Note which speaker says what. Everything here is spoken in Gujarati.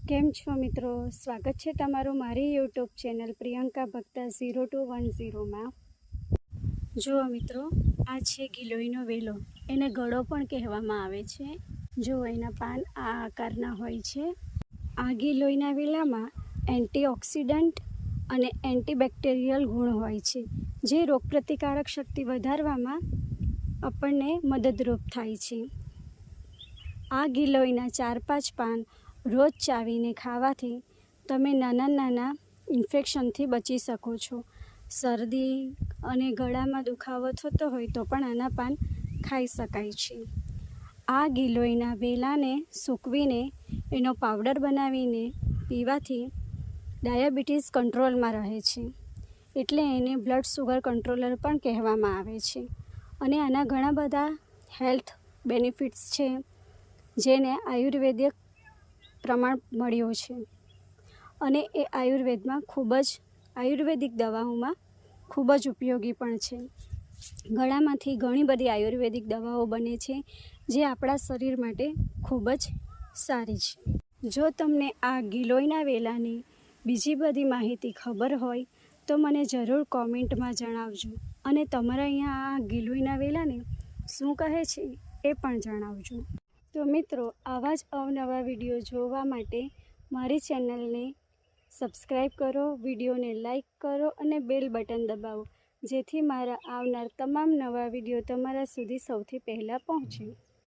Speaker 1: કેમ છો મિત્રો? સ્વાગત છે તમારું મારી યુટ્યુબ ચેનલ પ્રિયંકા ભક્તા 0210માં. જુઓ મિત્રો, આ છે ગિલોઈનો વેલો. એને ગળો પણ કહેવામાં આવે છે. જો એના પાન આ આકારના હોય છે. આ ગિલોઈના વેલામાં એન્ટીઓક્સિડન્ટ અને એન્ટીબેક્ટેરિયલ ગુણ હોય છે, જે રોગપ્રતિકારક શક્તિ વધારવામાં આપણને મદદરૂપ થાય છે. આ ગિલોઈના 4-5 પાન રોજ ચાવીને ખાવાથી તમે નાના ઇન્ફેક્શનથી બચી શકો છો. શરદી અને ગળામાં દુખાવો થતો હોય તો પણ આના પાન ખાઈ શકાય છે. આ ગિલોઈના વેલાને સૂકવીને એનો પાવડર બનાવીને પીવાથી ડાયાબિટીસ કંટ્રોલમાં રહે છે. એટલે એને બ્લડ શુગર કંટ્રોલર પણ કહેવામાં આવે છે. અને આના ઘણા બધા હેલ્થ બેનિફિટ્સ છે, જેને આયુર્વેદિક પ્રમાણ મળ્યું છે. અને એ આયુર્વેદિક દવાઓમાં ખૂબ જ ઉપયોગી પણ છે. ગળામાંથી ઘણી બધી આયુર્વેદિક દવાઓ બને છે, જે આપણા શરીર માટે ખૂબ જ સારી છે. જો તમને આ ગિલોઈના વેલાની બીજી બધી માહિતી ખબર હોય તો મને જરૂર કોમેન્ટમાં જણાવજો. અને તમારા અહીંયા આ ગિલોઈના વેલાને શું કહે છે એ પણ જણાવજો. તો મિત્રો, આવા જ અવનવા વિડીયો જોવા માટે મારી ચેનલને સબસ્ક્રાઈબ કરો, વિડીયોને લાઈક કરો અને બેલ બટન દબાવો, જેથી મારા આવનાર તમામ નવા વિડીયો તમારા સુધી સૌથી પહેલાં પહોંચે.